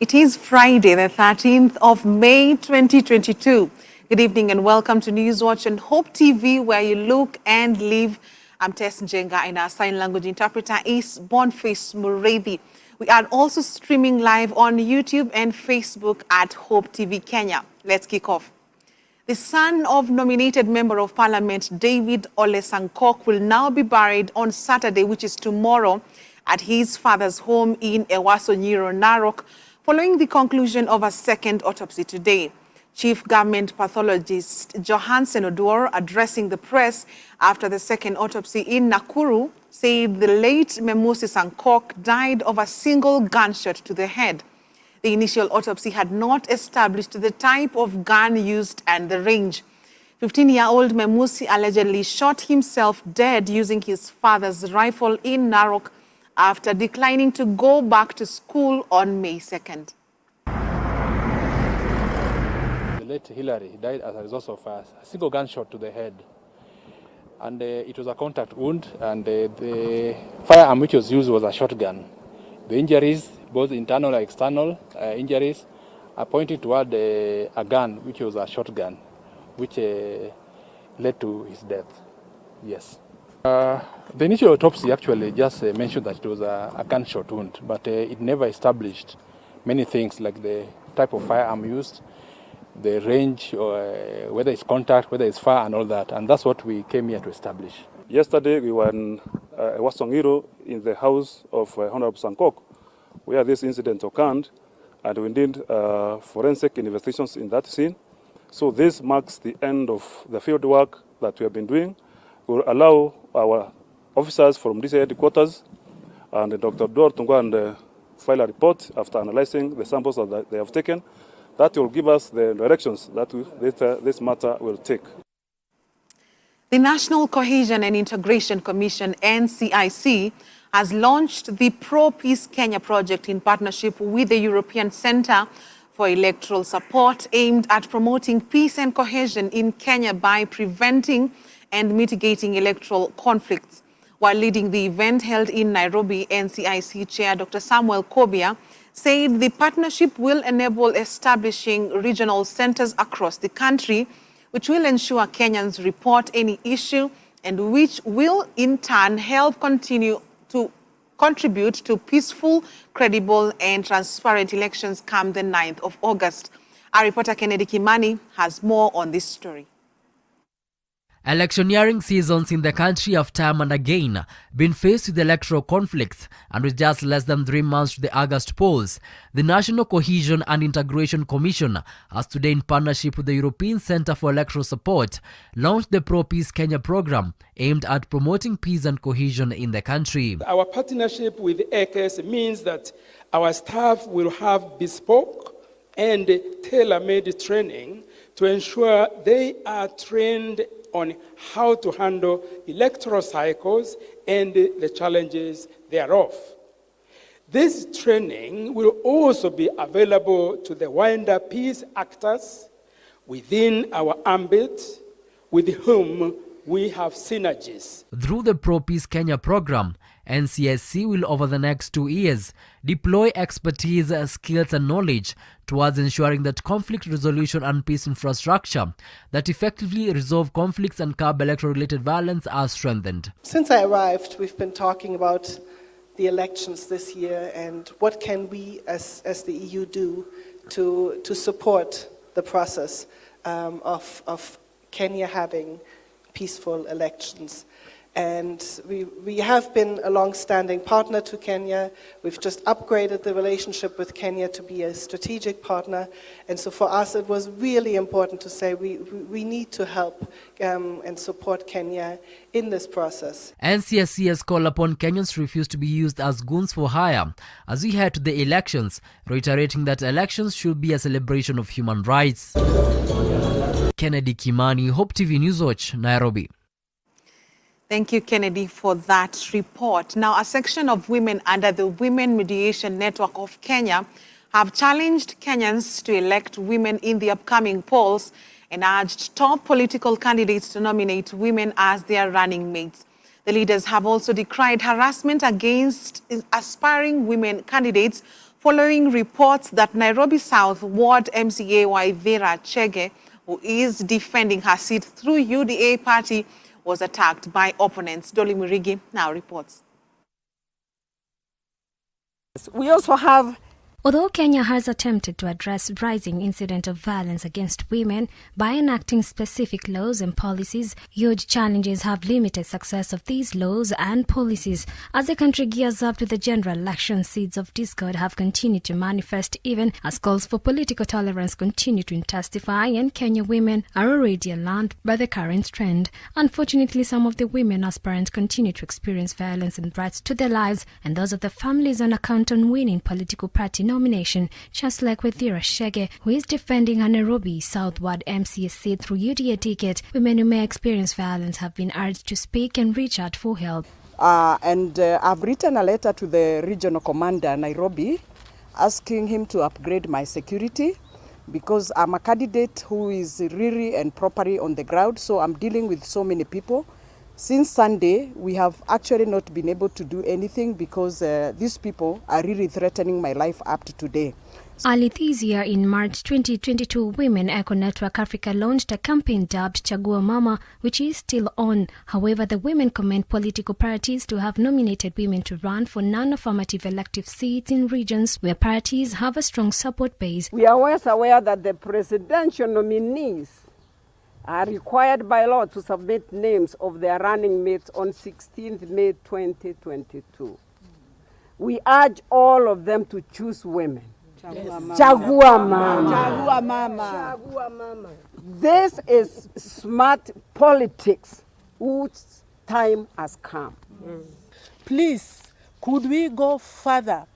It is Friday, the 13th of May, 2022. Good evening and welcome to Newswatch and Hope TV, where you look and live. I'm Tess Njenga and our sign language interpreter is Boniface Mureithi. We are also streaming live on YouTube and Facebook at Hope TV Kenya. Let's kick off. The son of nominated Member of Parliament David Ole Sankok will now be buried on Saturday, which is tomorrow, at his father's home in Ewaso Nyiro, Narok, following the conclusion of a second autopsy today. Chief Government Pathologist Johansen Oduor, addressing the press after the second autopsy in Nakuru, said the late Memusi Sankok died of a single gunshot to the head. The initial autopsy had not established the type of gun used and the range. 15-year-old Memusi allegedly shot himself dead using his father's rifle in Narok after declining to go back to school on May 2nd. The late Hillary died as a result of a single gunshot to the head. And it was a contact wound, and the firearm which was used was a shotgun. The injuries, both internal and external injuries, are pointing toward a gun, which was a shotgun, which led to his death. Yes. The initial autopsy actually just mentioned that it was a gunshot wound, but it never established many things like the type of firearm used, the range, or whether it's contact, whether it's fire, and all that. And that's what we came here to establish. Yesterday, we were in Ewaso Nyiro in the house of Honorable Sankok, where this incident occurred, and we did forensic investigations in that scene. So this marks the end of the field work that we have been doing. We will allow our officers from this headquarters and Dr. Drought to go and file a report after analyzing the samples that they have taken. That will give us the directions that this matter will take. The National Cohesion and Integration Commission, NCIC, has launched the Pro-Peace Kenya project in partnership with the European Centre for Electoral Support, aimed at promoting peace and cohesion in Kenya by preventing and mitigating electoral conflicts. While leading the event held in Nairobi, NCIC Chair Dr. Samuel Kobia said the partnership will enable establishing regional centers across the country, which will ensure Kenyans report any issue and which will in turn help continue to contribute to peaceful, credible and transparent elections come the 9th of August. Our reporter Kennedy Kimani has more on this story. Electioneering seasons in the country have time and again been faced with electoral conflicts, and with just less than 3 months to the August polls, the National Cohesion and Integration Commission has today, in partnership with the European Centre for Electoral Support, launched the Pro-Peace Kenya program aimed at promoting peace and cohesion in the country. Our partnership with ECS means that our staff will have bespoke and tailor-made training to ensure they are trained on how to handle electoral cycles and the challenges thereof. This training will also be available to the wider peace actors within our ambit, with whom we have synergies. Through the Pro-Peace Kenya program, NCSC will over the next 2 years deploy expertise, skills and knowledge towards ensuring that conflict resolution and peace infrastructure that effectively resolve conflicts and curb electoral-related violence are strengthened. Since I arrived, we've been talking about the elections this year and what can we as the EU do to support the process of Kenya having peaceful elections. And we have been a long-standing partner to Kenya. We've just upgraded the relationship with Kenya to be a strategic partner. And so for us, it was really important to say we need to help and support Kenya in this process. NCSC has called upon Kenyans to refuse to be used as goons for hire as we head to the elections, reiterating that elections should be a celebration of human rights. Kennedy Kimani, Hope TV Newswatch, Nairobi. Thank you, Kennedy, for that report. Now, a section of women under the Women Mediation Network of Kenya have challenged Kenyans to elect women in the upcoming polls and urged top political candidates to nominate women as their running mates. The leaders have also decried harassment against aspiring women candidates following reports that Nairobi South Ward MCA Waithera Chege, who is defending her seat through UDA party, was attacked by opponents. Dolly Murigi now reports. We also have... Although Kenya has attempted to address rising incident of violence against women by enacting specific laws and policies, huge challenges have limited success of these laws and policies. As the country gears up to the general election, seeds of discord have continued to manifest even as calls for political tolerance continue to intensify, and Kenya women are already alarmed by the current trend. Unfortunately, some of the women aspirants continue to experience violence and threats to their lives and those of their families on account of winning political party nomination, just like Waithera Chege, who is defending her Nairobi South Ward MCA seat through UDA ticket. Women who may experience violence have been urged to speak and reach out for help. I've written a letter to the regional commander Nairobi asking him to upgrade my security because I'm a candidate who is really and properly on the ground, so I'm dealing with so many people. Since Sunday, we have actually not been able to do anything because these people are really threatening my life up to today. Early this year, in March 2022, Women Eco Network Africa launched a campaign dubbed Chagua Mama, which is still on. However, the women commend political parties to have nominated women to run for non-affirmative elective seats in regions where parties have a strong support base. We are always aware that the presidential nominees are required by law to submit names of their running mates on 16th May 2022. We urge all of them to choose women. Chagua Mama. Chagua Mama. Chagua Mama. This is smart politics whose time has come. Please, could we go further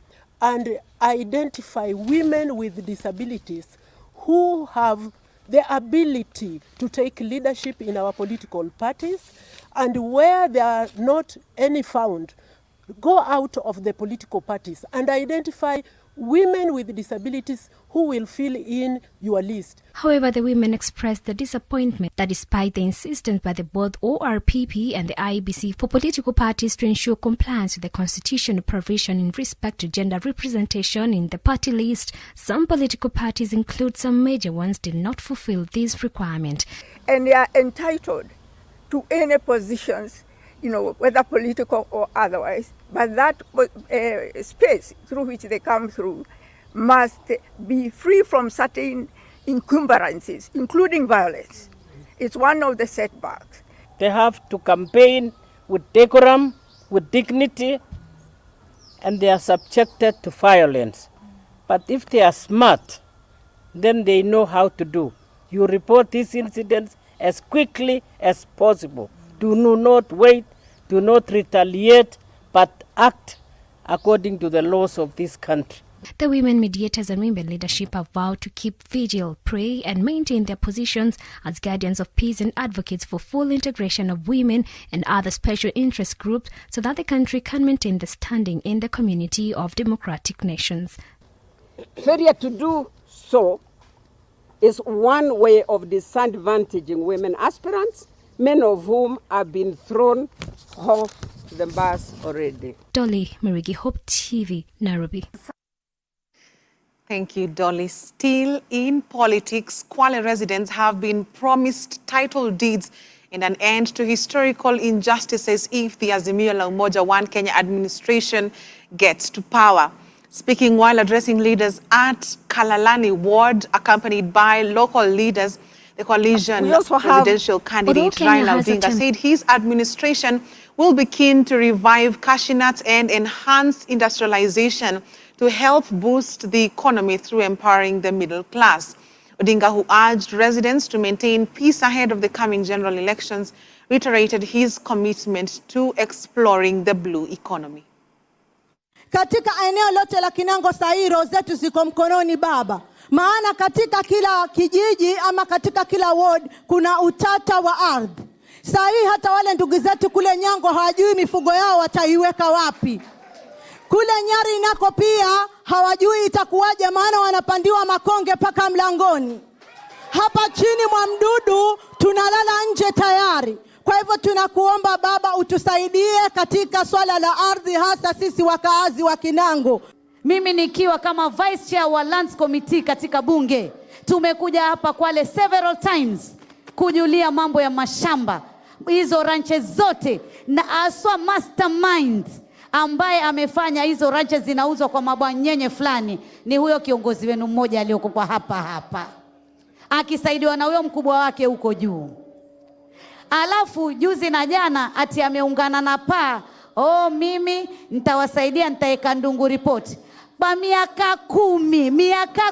and identify women with disabilities who have the ability to take leadership in our political parties, and where there are not any found, go out of the political parties and identify women with disabilities who will fill in your list. However, the women expressed the disappointment that despite the insistence by the both ORPP and the IEBC for political parties to ensure compliance with the constitutional provision in respect to gender representation in the party list, some political parties, include some major ones, did not fulfill this requirement. And they are entitled to any positions, whether political or otherwise, but that space through which they come through must be free from certain encumbrances, including violence. It's one of the setbacks. They have to campaign with decorum, with dignity, and they are subjected to violence. But if they are smart, then they know how to do. You report these incidents as quickly as possible. Do not wait, do not retaliate, but act according to the laws of this country. The women mediators and women leadership have vowed to keep vigil, pray and maintain their positions as guardians of peace and advocates for full integration of women and other special interest groups so that the country can maintain the standing in the community of democratic nations. Failure to do so is one way of disadvantaging women aspirants, many of whom have been thrown off the bus already. Dolly Murigi, Hope TV, Nairobi. Thank you, Dolly. Still in politics, Kwale residents have been promised title deeds and an end to historical injustices if the Azimio la Umoja One Kenya administration gets to power. Speaking while addressing leaders at Kalalani Ward, accompanied by local leaders, the coalition presidential candidate Raila Odinga said his administration will be keen to revive cashew nuts and enhance industrialization to help boost the economy through empowering the middle class. Odinga, who urged residents to maintain peace ahead of the coming general elections, reiterated his commitment to exploring the blue economy. Katika eneo lote la Kinango Sairo zetu ziko mkononi baba. Maana katika kila kijiji ama katika kila ward kuna utata wa ardhi. Saa hii hata wale ndugu zetu kule Nyango hawajui mifugo yao wataiweka wapi. Kule Nyari nako pia hawajui itakuwaje, maana wanapandiwa makonge paka mlangoni. Hapa chini mwa mdudu tunalala nje tayari. Kwa hivyo tunakuomba baba utusaidie katika swala la ardhi, hasa sisi wakaazi wa Kinango. Mimi nikiwa kama vice chair wa Lands Committee katika bunge, tumekuja hapa Kwale several times kujulia mambo ya mashamba hizo ranches zote, na aswa mastermind ambaye amefanya hizo ranches zinauzwa kwa mabwanyenye fulani ni huyo kiongozi wenu mmoja aliyokuwa hapa akisaidiwa na huyo mkubwa wake huko juu. Alafu juzi na jana ati ameungana na PA, mimi nitawasaidia, nitaeka ndungu report. Ba miaka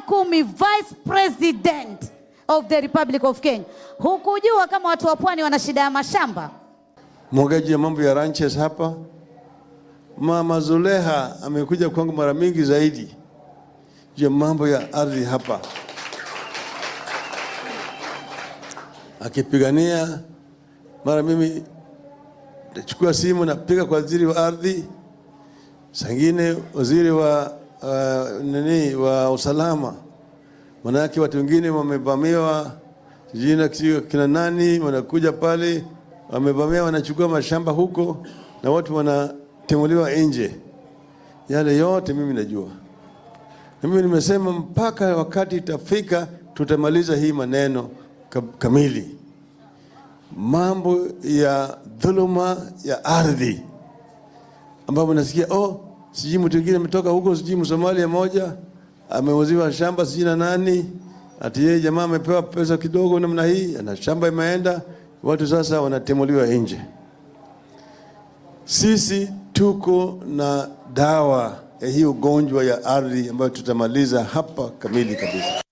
kumi vice president of the Republic of Kenya, hukujua kama watu wa pwani wana shida ya mashamba? Mwongeaji ya mambo ya ranches hapa, Mama Zuleha amekuja kwangu mara mingi zaidi ya mambo ya ardhi hapa, akipigania. Mara mimi nachukua simu napiga kwa waziri wa ardhi, sangine waziri wa wa usalama, manake watu wengine wamevamiwa jina kina nani, wanakuja pale wamevamia, wanachukua mashamba huko na watu wanatemuliwa nje. Yale yote mimi najua. Mimi nimesema mpaka wakati itafika tutamaliza hii maneno kamili. Mambo ya dhuluma ya ardhi ambapo nasikia sijui mtu mwingine ametoka huko, sijui Msomalia moja ameuziwa shamba sijui na nani, ati yeye jamaa amepewa pesa kidogo namna hii, na shamba imeenda, watu sasa wanatemuliwa nje. Sisi tuko na dawa ya hii ugonjwa ya ardhi ambayo tutamaliza hapa kamili kabisa.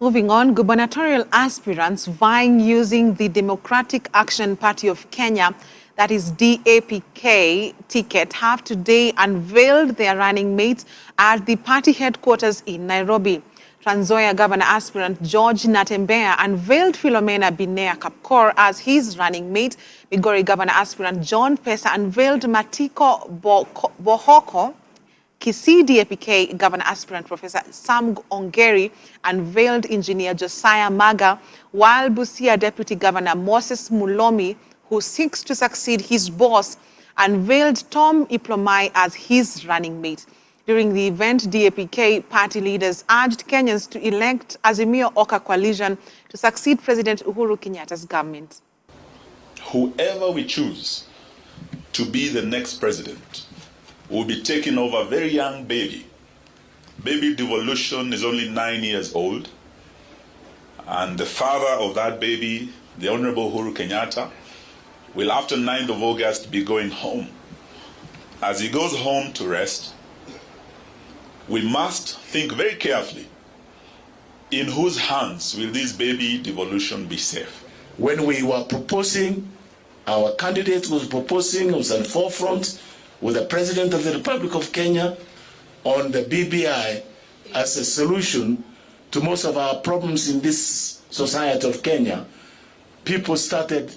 Moving on, gubernatorial aspirants vying using the Democratic Action Party of Kenya, that is DAPK, ticket have today unveiled their running mates at the party headquarters in Nairobi. Trans Nzoia Governor aspirant George Natembeya unveiled Philomena Binea Kapkor as his running mate. Migori Governor aspirant John Pesa unveiled Matiko Bohoko. Kisii DAPK Governor aspirant Professor Sam Ongeri unveiled Engineer Josiah Maga, while Busia Deputy Governor Moses Mulomi, who seeks to succeed his boss, unveiled Tom Iplomai as his running mate. During the event, DAPK party leaders urged Kenyans to elect Azimio Oka coalition to succeed President Uhuru Kenyatta's government. Whoever we choose to be the next president will be taking over a very young baby. Baby devolution is only 9 years old. And the father of that baby, the Honorable Uhuru Kenyatta, will after 9th of August be going home. As he goes home to rest, we must think very carefully, in whose hands will this baby devolution be safe? When we were proposing, our candidate was proposing, was at forefront with the President of the Republic of Kenya on the BBI as a solution to most of our problems in this society of Kenya. People started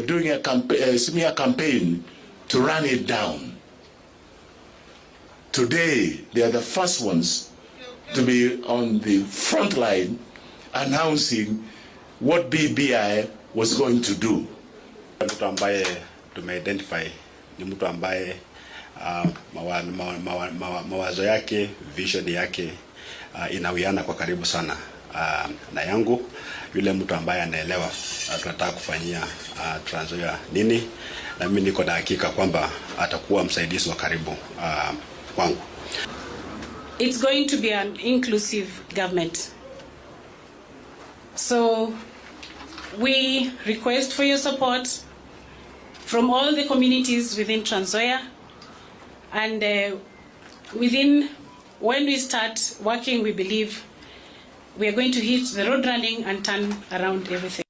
doing a smear campaign to run it down. Today, they are the first ones to be on the front line announcing what BBI was going to do. Mtu ambaye tumeidentify ni mtu ambaye mawazo yake, vision yake inawiana kwa karibu sana na yangu. Yule mtu ambaye anaelewa tunataka kufanyia Trans Nzoia nini, na mimi niko na hakika kwamba atakuwa msaidizi wa karibu kwangu. It's going to be an inclusive government. So we request for your support from all the communities within Trans Nzoia, and when we start working, we believe we are going to hit the road running and turn around everything.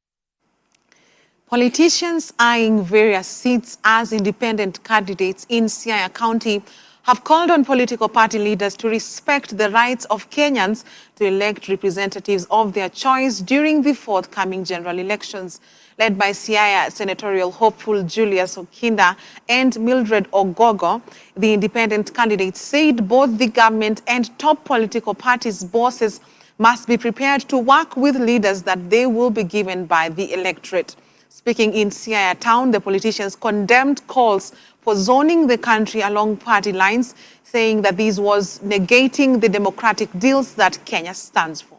Politicians eyeing various seats as independent candidates in Siaya County have called on political party leaders to respect the rights of Kenyans to elect representatives of their choice during the forthcoming general elections. Led by Siaya senatorial hopeful Julius Okinda and Mildred Ogogo, the independent candidates said both the government and top political parties' bosses must be prepared to work with leaders that they will be given by the electorate. Speaking in Siaya town, the politicians condemned calls for zoning the country along party lines, saying that this was negating the democratic deals that Kenya stands for.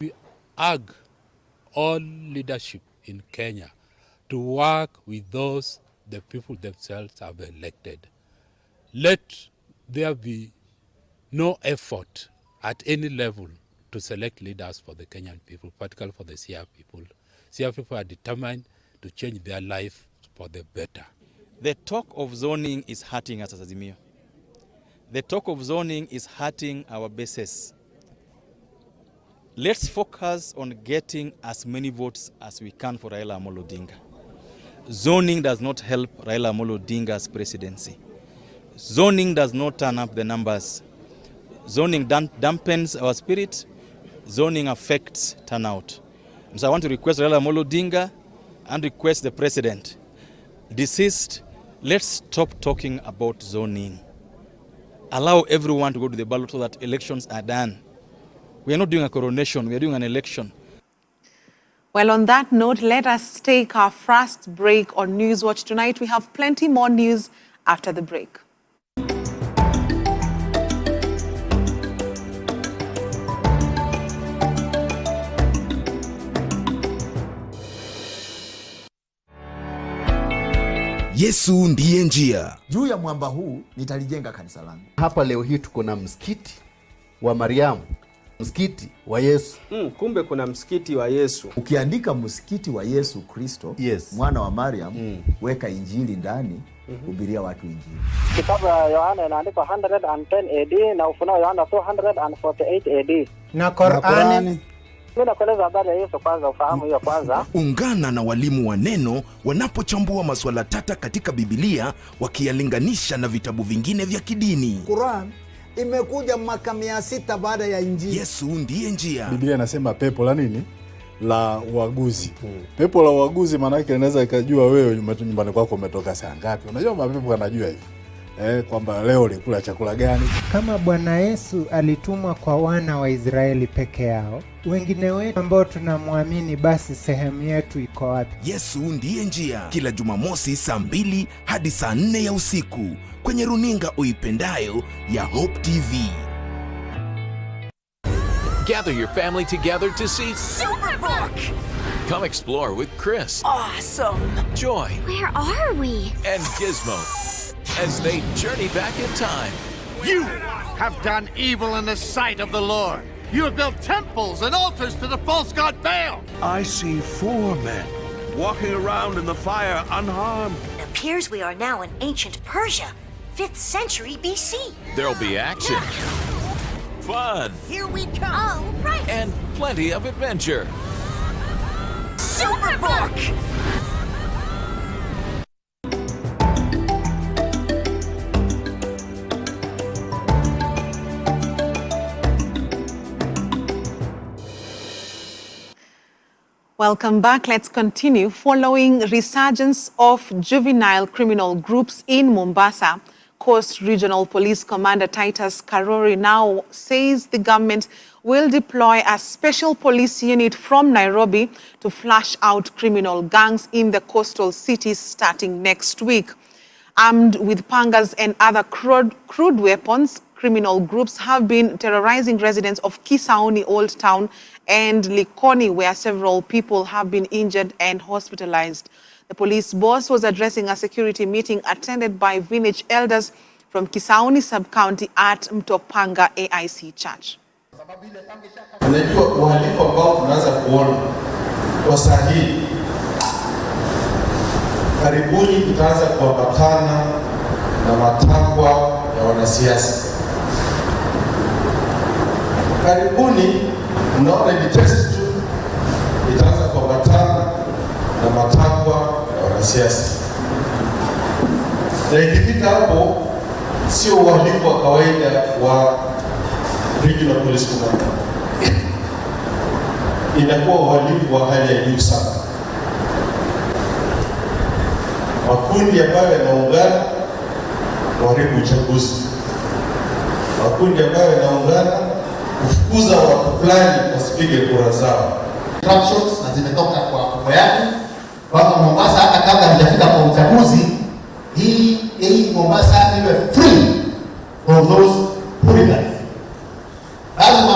We urge all leadership in Kenya to work with those the people themselves have elected. Let there be no effort at any level to select leaders for the Kenyan people, particularly for the Siaya people. Siaya people are determined to change their life for the better. The talk of zoning is hurting us as Azimio. The talk of zoning is hurting our bases. Let's focus on getting as many votes as we can for Raila Amolo Odinga. Zoning does not help Raila Amolo Odinga's presidency. Zoning does not turn up the numbers. Zoning dampens our spirit. Zoning affects turnout. And so I want to request Raila Amolo Odinga and request the president, deceased, let's stop talking about zoning. Allow everyone to go to the ballot so that elections are done. We are not doing a coronation, we are doing an election. Well, on that note, let us take our first break on Newswatch. Tonight we have plenty more news after the break. Yesu ndiye njia. Juu ya mwamba huu nitalijenga kanisa langu. Hapa leo hii tuko na msikiti wa Mariamu, msikiti wa Yesu. Kumbe kuna msikiti wa Yesu. Ukiandika msikiti wa Yesu Kristo, mwana wa Mariamu, weka injili ndani, hubiria watu injili. Kitabu ya Yohana inaandikwa 110 AD na Ufunuo Yohana 248 AD. Na Qur'ani. Mimi nakueleza habari ya Yesu kwanza, ufahamu hiyo kwanza. Ungana na walimu wa neno wanapochambua masuala tata katika Biblia, wakiyalinganisha na vitabu vingine vya kidini. Qur'an imekuja mwaka 600 baada ya Injili. Yesu ndiye njia. Biblia inasema pepo la nini? La uaguzi. Pepo la uaguzi maana yake inaweza ikajua wewe nyumbani kwako umetoka saa ngapi. Unajua mapepo anajua hivi. Kwamba leo ulikula chakula gani. Kama Bwana Yesu alitumwa kwa wana wa Israeli peke yao, wengine wetu ambao tunamwamini, basi sehemu yetu iko wapi? Yesu ndiye njia. Kila Jumamosi saa 2 hadi saa 4 ya usiku kwenye runinga uipendayo ya Hope TV. Gather your family together to see Superbook. Come explore with Chris. Awesome. Joy. Where are we? And Gizmo, as they journey back in time. You have done evil in the sight of the Lord. You have built temples and altars to the false god Baal. I see 4 men walking around in the fire unharmed. It appears we are now in ancient Persia, 5th century BC. There'll be action, fun, Here we come. Oh, right. and plenty of adventure. Superbook! Welcome back. Let's continue. Following resurgence of juvenile criminal groups in Mombasa, Coast Regional Police Commander Titus Karori now says the government will deploy a special police unit from Nairobi to flush out criminal gangs in the coastal cities starting next week. Armed with pangas and other crude weapons, criminal groups have been terrorizing residents of Kisauni Old Town and Likoni, where several people have been injured and hospitalized. The police boss was addressing a security meeting attended by village elders from Kisauni sub-county at Mtopanga AIC Church. Unajua uhalifu ambao tunaanza kuona kwa sahihi, karibuni tutaanza kuambatana na matakwa ya wanasiasa. Karibuni mnaona ni test tu, itaanza kuambatana na matakwa ya wanasiasa. Na ikifika hapo, sio uhalifu wa kawaida wa Regional Police Commander. Inakuwa uhalifu wa hali ya juu sana. Makundi ambayo yanaungana kuharibu uchaguzi. Makundi ambayo yanaungana kufukuza watu fulani wasipige kura zao. instructions na zimetoka kwa kubwa yangu kwamba Mombasa hata kabla hajafika kwa uchaguzi hii Mombasa iwe free of those hooligans. Lazima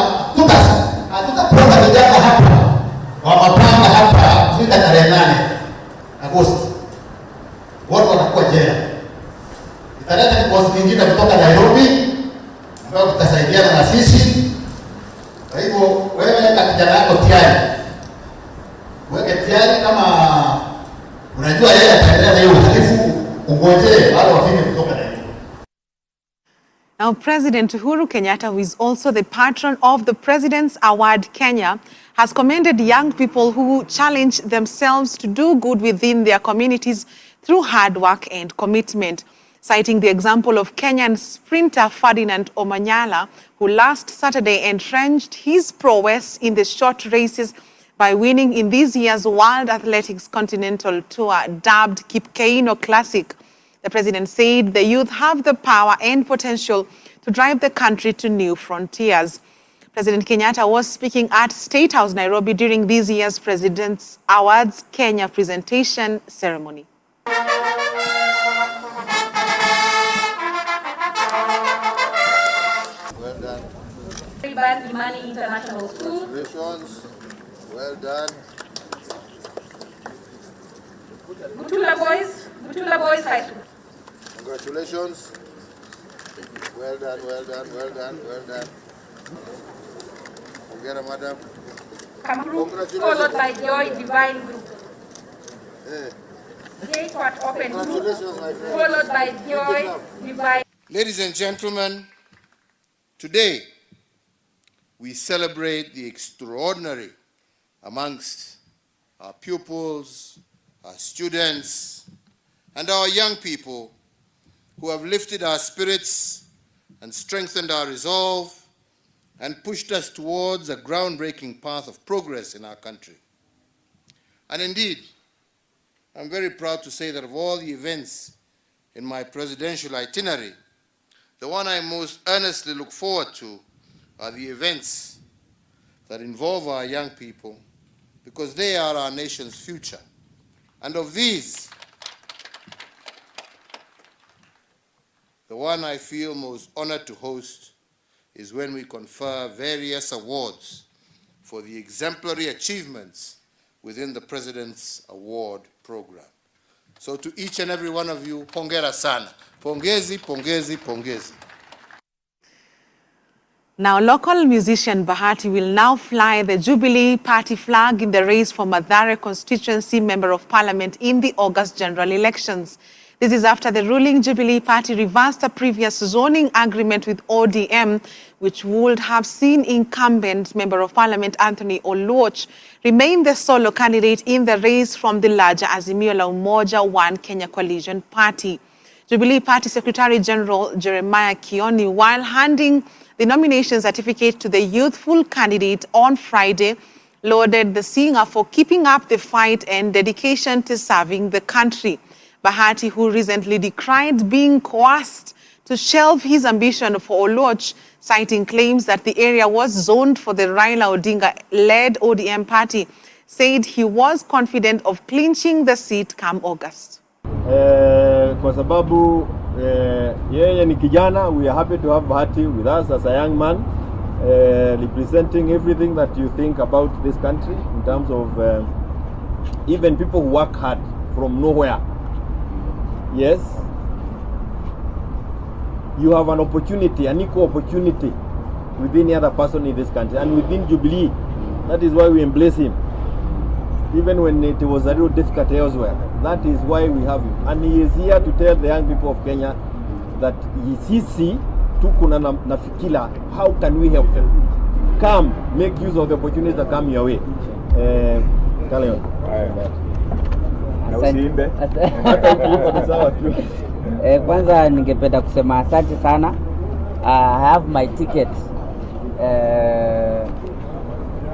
hatutaponda vijana hapa wa mapanga hapa kufika tarehe 8 Agosti. Watu watakuwa jela. Italeta kikosi kingine kutoka Nairobi ambao tutasaidiana na sisi. Kwa hivyo wewe na kijana yako tayari. Weke tayari kama unajua yeye ataendelea na hiyo uhalifu, ungojee wale wafike kutoka Nairobi. Now, President Uhuru Kenyatta, who is also the patron of the President's Award Kenya, has commended young people who challenge themselves to do good within their communities through hard work and commitment. Citing the example of Kenyan sprinter Ferdinand Omanyala, who last Saturday entrenched his prowess in the short races by winning in this year's World Athletics Continental Tour, dubbed Kipkeino Classic. The president said the youth have the power and potential to drive the country to new frontiers. President Kenyatta was speaking at State House, Nairobi, during this year's President's Awards Kenya presentation ceremony. Well done. Imani International School. Congratulations. Well done. Butula Boys High School. Congratulations. Well done, well done, well done, well done. Congratulations, madam. Kamru, followed by Joy Divine Group. J-Quat Open Group, followed by Joy Divine. Ladies and gentlemen, today we celebrate the extraordinary amongst our pupils, our students, and our young people who have lifted our spirits and strengthened our resolve and pushed us towards a groundbreaking path of progress in our country. And indeed, I'm very proud to say that of all the events in my presidential itinerary, the one I most earnestly look forward to are the events that involve our young people, because they are our nation's future. And of these, the one I feel most honored to host is when we confer various awards for the exemplary achievements within the President's Award Program. So to each and every one of you, pongera sana. Pongezi, pongezi, pongezi. Now, local musician Bahati will now fly the Jubilee Party flag in the race for Mathare constituency Member of Parliament in the August general elections. This is after the ruling Jubilee Party reversed a previous zoning agreement with ODM, which would have seen incumbent Member of Parliament Anthony Oluoch remain the solo candidate in the race from the larger Azimio la Umoja One Kenya Coalition Party. Jubilee Party Secretary General Jeremiah Kioni, while handing the nomination certificate to the youthful candidate on Friday, lauded the singer for keeping up the fight and dedication to serving the country. Bahati, who recently decried being coerced to shelve his ambition for Oluoch, citing claims that the area was zoned for the Raila Odinga-led ODM party, said he was confident of clinching the seat come August. Kwa sababu yeye ni kijana, we are happy to have Bahati with us as a young man, representing everything that you think about this country in terms of even people who work hard from nowhere. Yes, you have an opportunity, an equal opportunity with any other person in this country, and within Jubilee. That is why we embrace him, even when it was a little difficult elsewhere. That is why we have him, and he is here to tell the young people of Kenya that sisi tuko na fikira, how can we help them? Come, make use of the opportunities that come your way. Kaleon. Kwanza ningependa kusema asante sana. I have my ticket.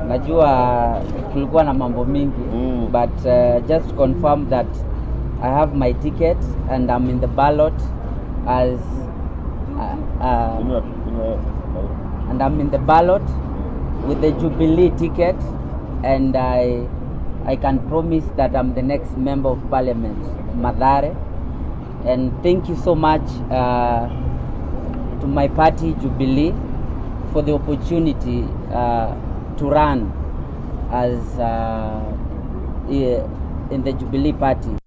Najua tulikuwa na mambo mingi, but just to confirm that I have my ticket and I'm in the ballot as and I'm in the ballot with the Jubilee ticket and I can promise that I'm the next member of parliament, Mathare. And thank you so much to my party, Jubilee, for the opportunity to run as in the Jubilee Party.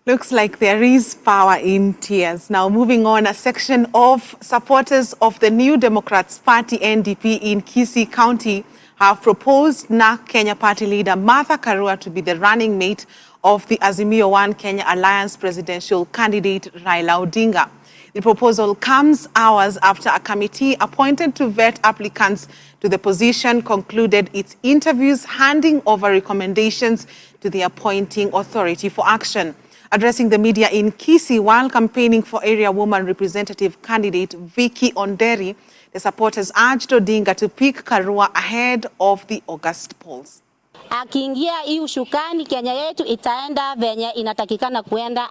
Looks like there is power in tears. Now moving on, a section of supporters of the New Democrats Party, NDP, in Kisii County have proposed NARC Kenya Party leader Martha Karua to be the running mate of the Azimio One Kenya Alliance presidential candidate Raila Odinga. The proposal comes hours after a committee appointed to vet applicants to the position concluded its interviews, handing over recommendations to the appointing authority for action. Addressing the media in Kisii while campaigning for area woman representative candidate Vicky Onderi, the supporters urged Odinga to pick Karua ahead of the August polls. Akiingia hii ushukani, Kenya yetu itaenda venye inatakikana kuenda.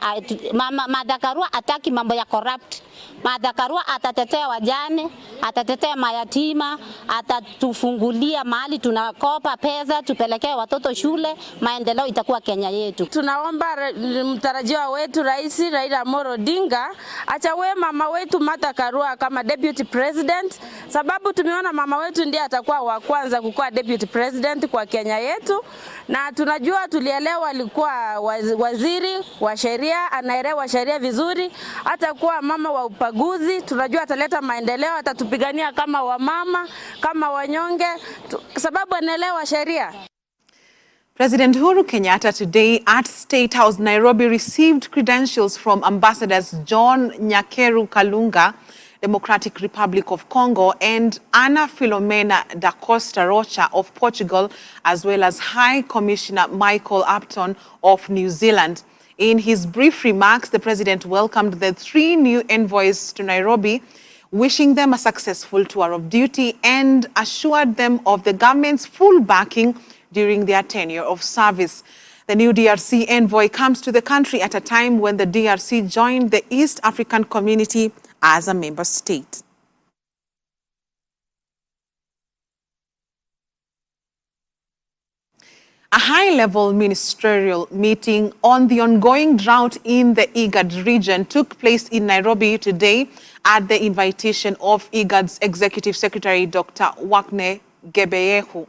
Martha Karua ataki mambo ya corrupt. Martha Karua atatetea wajane, atatetea mayatima, atatufungulia mahali tunakopa pesa, tupelekee watoto shule, maendeleo itakuwa Kenya yetu. Tunaomba mtarajiwa wetu Rais Raila Amolo Odinga achague mama wetu Martha Karua kama deputy president, sababu tumeona mama wetu ndiye atakuwa wa kwanza kukuwa deputy president kwa Kenya yetu. Na tunajua tulielewa alikuwa waziri wa sheria, anaelewa sheria vizuri, atakuwa mama wa upaguzi, tunajua ataleta maendeleo, atatupigania kama wamama, kama wanyonge, sababu anaelewa sheria. President Uhuru Kenyatta today at State House, Nairobi, received credentials from Ambassadors John Nyakeru Kalunga, Democratic Republic of Congo, and Ana Filomena da Costa Rocha of Portugal, as well as High Commissioner Michael Upton of New Zealand. In his brief remarks, the president welcomed the 3 new envoys to Nairobi, wishing them a successful tour of duty and assured them of the government's full backing during their tenure of service. The new DRC envoy comes to the country at a time when the DRC joined the East African Community as a member state. A high-level ministerial meeting on the ongoing drought in the IGAD region took place in Nairobi today at the invitation of IGAD's Executive Secretary, Dr. Wakne Gebeyehu.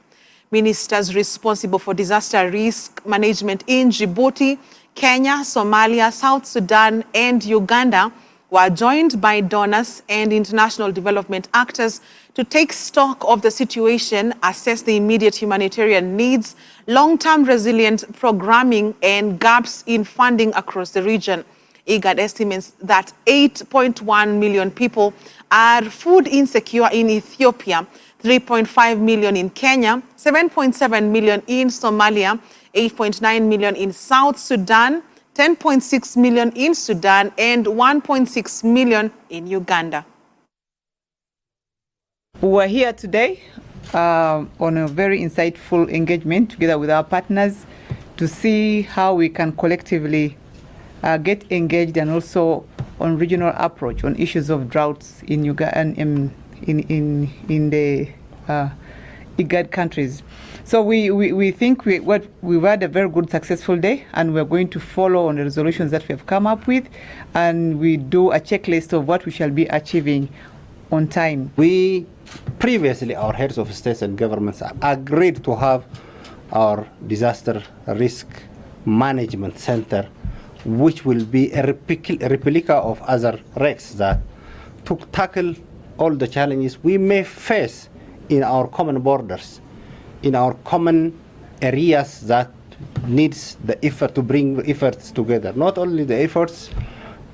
Ministers responsible for disaster risk management in Djibouti, Kenya, Somalia, South Sudan, and Uganda were joined by donors and international development actors to take stock of the situation, assess the immediate humanitarian needs, long-term resilient programming, and gaps in funding across the region. IGAD estimates that 8.1 million people are food insecure in Ethiopia, 3.5 million in Kenya, 7.7 million in Somalia, 8.9 million in South Sudan, 10.6 million in Sudan, and 1.6 million in Uganda. We were here today on a very insightful engagement together with our partners to see how we can collectively get engaged and also on regional approach on issues of droughts in Uganda and in the IGAD countries. So we think we've had a very good successful day, and we're going to follow on the resolutions that we have come up with, and we do a checklist of what we shall be achieving on time. We previously, our heads of states and governments agreed to have our disaster risk management center, which will be a replica of other RECs that to tackle all the challenges we may face in our common borders, in our common areas that needs the effort to bring efforts together. Not only the efforts,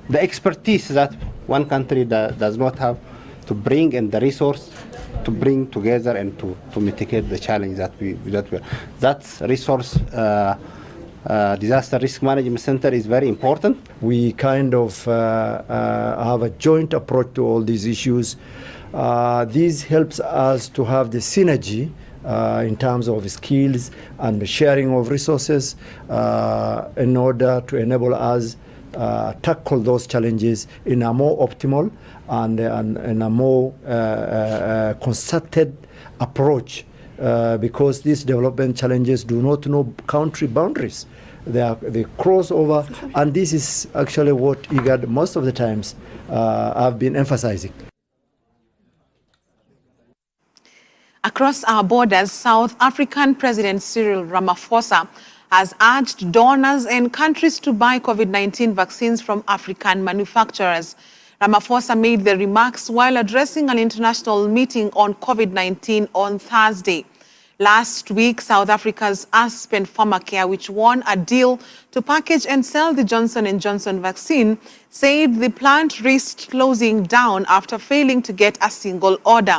the expertise that one country does not have to bring, and the resource to bring together and to mitigate the challenge that resource disaster risk management center is very important. We kind of have a joint approach to all these issues. This helps us to have the synergy in terms of skills and the sharing of resources in order to enable us tackle those challenges in a more optimal and a more concerted approach because these development challenges do not know country boundaries. They cross over, and this is actually what IGAD most of the times have been emphasizing. Across our borders, South African President Cyril Ramaphosa has urged donors and countries to buy COVID-19 vaccines from African manufacturers. Ramaphosa made the remarks while addressing an international meeting on COVID-19 on Thursday. Last week, South Africa's Aspen Pharmacare, which won a deal to package and sell the Johnson & Johnson vaccine, said the plant risked closing down after failing to get a single order.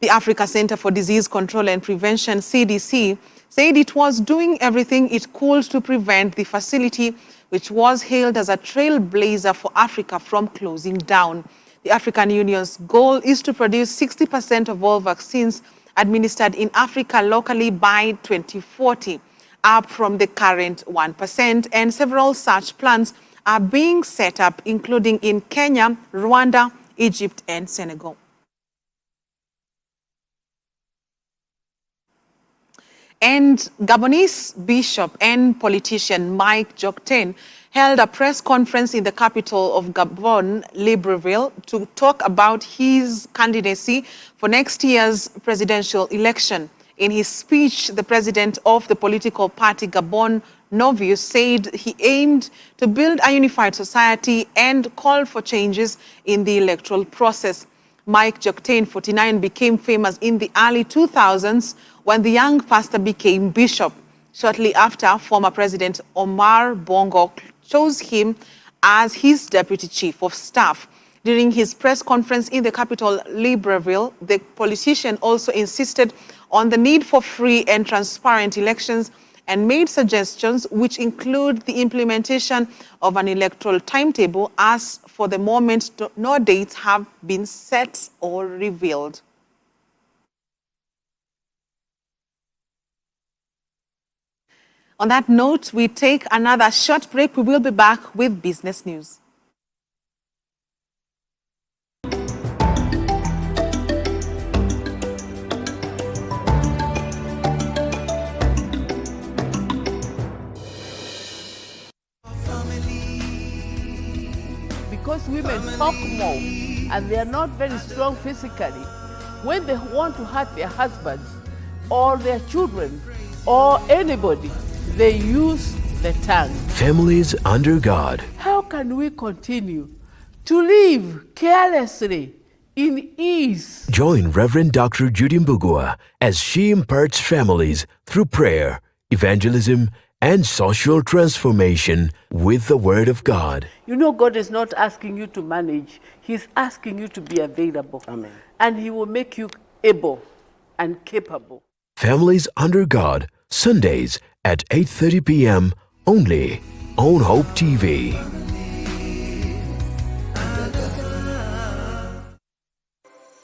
The Africa Center for Disease Control and Prevention, CDC, said it was doing everything it could to prevent the facility, which was hailed as a trailblazer for Africa, from closing down. The African Union's goal is to produce 60% of all vaccines administered in Africa locally by 2040, up from the current 1%, and several such plans are being set up, including in Kenya, Rwanda, Egypt, and Senegal. And Gabonese bishop and politician Mike Jokten held a press conference in the capital of Gabon, Libreville, to talk about his candidacy for next year's presidential election. In his speech, the president of the political party Gabon Novius said he aimed to build a unified society and called for changes in the electoral process. Mike Jokten, 49, became famous in the early 2000s when the young pastor became bishop. Shortly after, former President Omar Bongo chose him as his deputy chief of staff. During his press conference in the capital, Libreville, the politician also insisted on the need for free and transparent elections and made suggestions which include the implementation of an electoral timetable. As for the moment, no dates have been set or revealed. On that note, we take another short break. We will be back with business news. Because women talk more and they are not very strong physically, when they want to hurt their husbands or their children or anybody, they use the tongue. Families under God. How can we continue to live carelessly in ease? Join Reverend Dr. Judy Mbugua as she imparts families through prayer, evangelism, and social transformation with the Word of God. You know, God is not asking you to manage. He's asking you to be available. Amen. And He will make you able and capable. Families under God, Sundays at 8:30 p.m. only on Hope TV.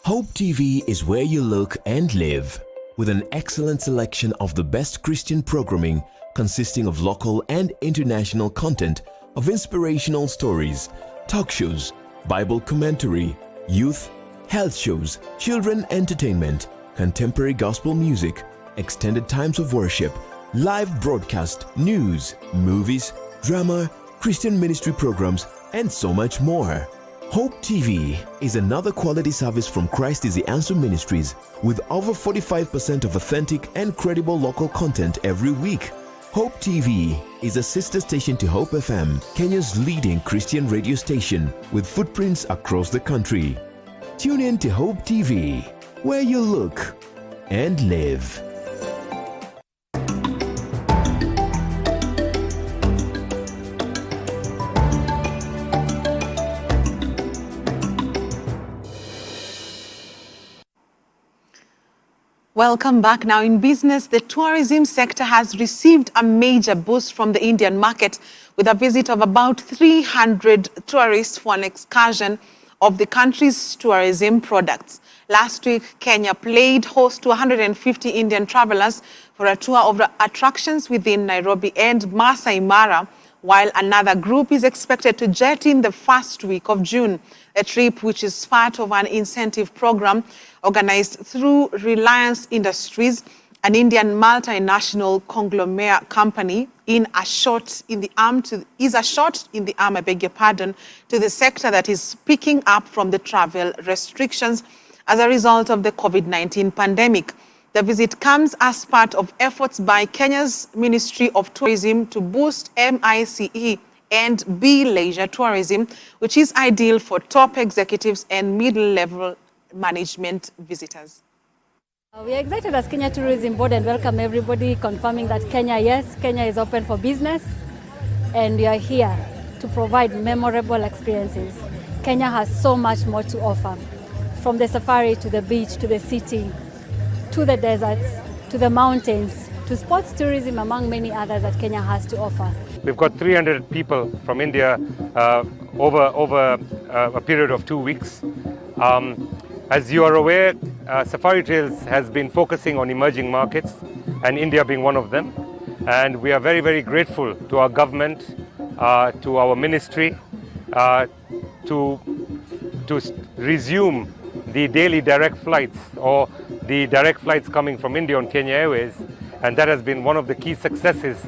Hope TV is where you look and live, with an excellent selection of the best Christian programming consisting of local and international content, of inspirational stories, talk shows, Bible commentary, youth, health shows, children entertainment, contemporary gospel music, extended times of worship, live broadcast, news, movies, drama, Christian ministry programs, and so much more. Hope TV is another quality service from Christ is the Answer Ministries, with over 45% of authentic and credible local content every week. Hope TV is a sister station to Hope FM, Kenya's leading Christian radio station, with footprints across the country. Tune in to Hope TV, where you look and live. Welcome back. Now in business, the tourism sector has received a major boost from the Indian market, with a visit of about 300 tourists for an excursion of the country's tourism products. Last week, Kenya played host to 150 Indian travelers for a tour of the attractions within Nairobi and Masai Mara, while another group is expected to jet in the first week of June. A trip which is part of an incentive program organized through Reliance Industries an Indian multinational conglomerate company, is a shot in the arm, to the sector that is picking up from the travel restrictions as a result of the COVID-19 pandemic. The visit comes as part of efforts by Kenya's Ministry of Tourism to boost MICE and leisure tourism, which is ideal for top executives and middle-level management visitors. We are excited as Kenya Tourism Board and welcome everybody, confirming that Kenya is open for business and we are here to provide memorable experiences. Kenya has so much more to offer, from the safari to the beach to the city, to the deserts, to the mountains, to sports tourism, among many others that Kenya has to offer. We've got 300 people from India over a period of 2 weeks. As you are aware, Safari Trails has been focusing on emerging markets, and India being one of them. And we are very, very grateful to our government, to our ministry, to resume the daily direct flights or the direct flights coming from India on Kenya Airways. And that has been one of the key successes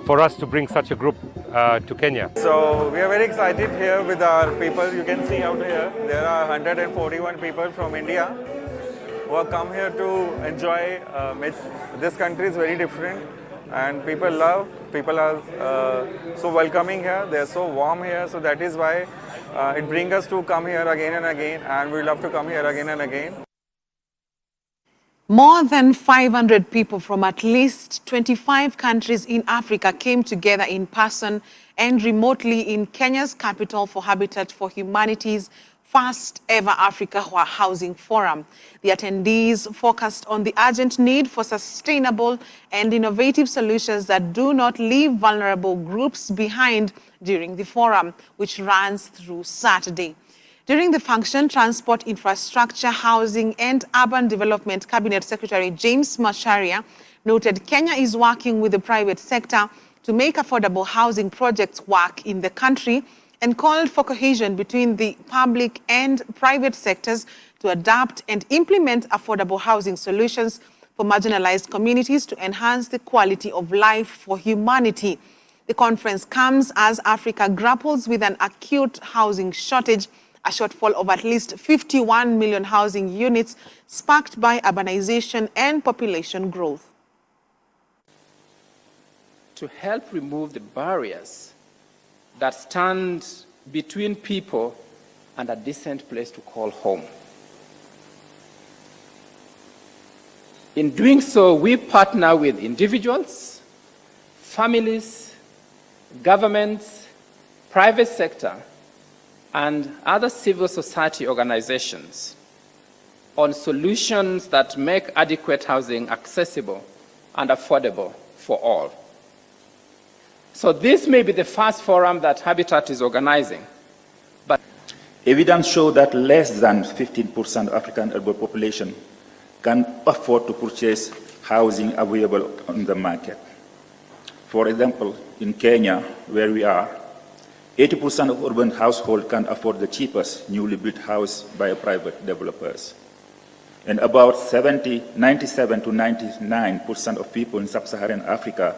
for us to bring such a group to Kenya. So we are very excited here with our people. You can see out here, there are 141 people from India who have come here to enjoy. This country is very different and people are so welcoming here. They are so warm here. So that is why it brings us to come here again and again, and we love to come here again and again. More than 500 people from at least 25 countries in Africa came together in person and remotely in Kenya's capital for Habitat for Humanity's first ever Africa Housing Forum. The attendees focused on the urgent need for sustainable and innovative solutions that do not leave vulnerable groups behind during the forum, which runs through Saturday. During the function, Transport, Infrastructure, Housing and Urban Development Cabinet Secretary James Macharia noted Kenya is working with the private sector to make affordable housing projects work in the country and called for cohesion between the public and private sectors to adapt and implement affordable housing solutions for marginalized communities to enhance the quality of life for humanity. The conference comes as Africa grapples with an acute housing shortage, a shortfall of at least 51 million housing units sparked by urbanization and population growth. To help remove the barriers that stand between people and a decent place to call home. In doing so, we partner with individuals, families, governments, private sector, and other civil society organizations on solutions that make adequate housing accessible and affordable for all. So this may be the first forum that Habitat is organizing. But evidence shows that less than 15% of African urban population can afford to purchase housing available on the market. For example, in Kenya, where we are, 80% of urban households can afford the cheapest newly built house by private developers. And about 97 to 99% of people in sub-Saharan Africa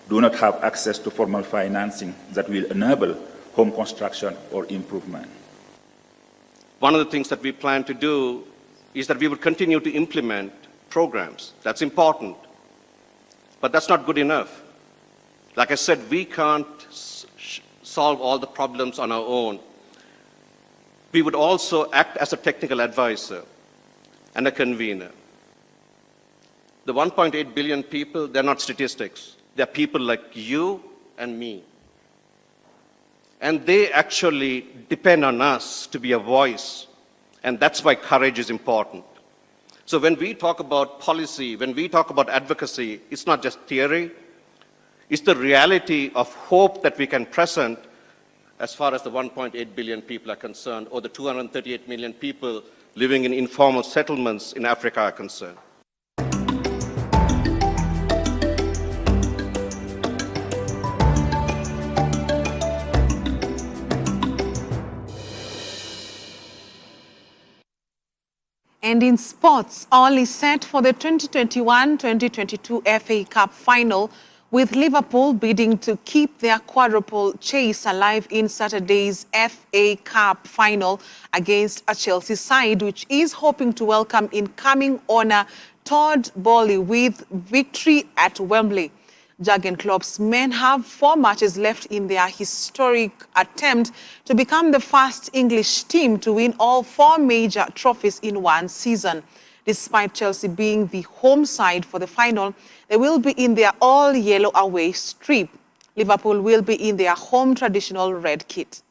do not have access to formal financing that will enable home construction or improvement. One of the things that we plan to do is that we will continue to implement programs. That's important, but that's not good enough. Like I said, we can't solve all the problems on our own. We would also act as a technical advisor and a convener. The 1.8 billion people, they're not statistics. They're people like you and me. And they actually depend on us to be a voice. And that's why courage is important. So when we talk about policy, when we talk about advocacy, it's not just theory. It's the reality of hope that we can present as far as the 1.8 billion people are concerned, or the 238 million people living in informal settlements in Africa are concerned. And in sports, all is set for the 2021-2022 FA Cup final, with Liverpool bidding to keep their quadruple chase alive in Saturday's FA Cup final against a Chelsea side, which is hoping to welcome incoming owner Todd Boehly with victory at Wembley. Jurgen Klopp's men have 4 matches left in their historic attempt to become the first English team to win all 4 major trophies in one season. Despite Chelsea being the home side for the final, they will be in their all-yellow away strip. Liverpool will be in their home traditional red kit.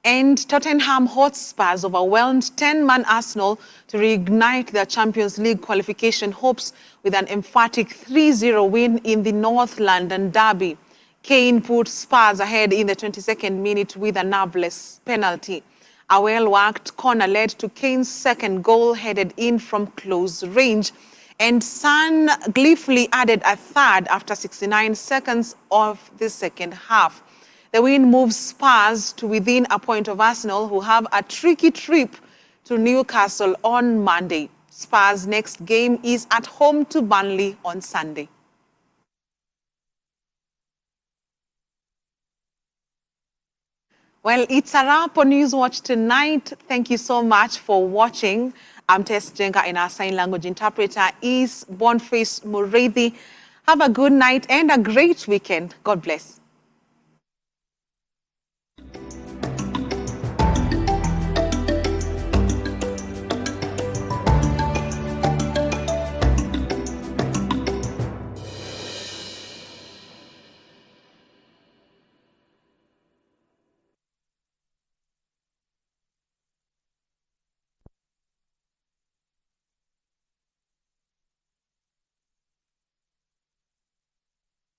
And Tottenham Hotspurs overwhelmed 10-man Arsenal to reignite their Champions League qualification hopes with an emphatic 3-0 win in the North London derby. Kane put Spurs ahead in the 22nd minute with a nerveless penalty. A well-worked corner led to Kane's second goal headed in from close range, and Son gleefully added a third after 69 seconds of the second half. The win moves Spurs to within a point of Arsenal, who have a tricky trip to Newcastle on Monday. Spurs' next game is at home to Burnley on Sunday. Well, it's a wrap on Newswatch tonight. Thank you so much for watching. I'm Tess Jenga, and our sign language interpreter is Boniface Mureithi. Have a good night and a great weekend. God bless.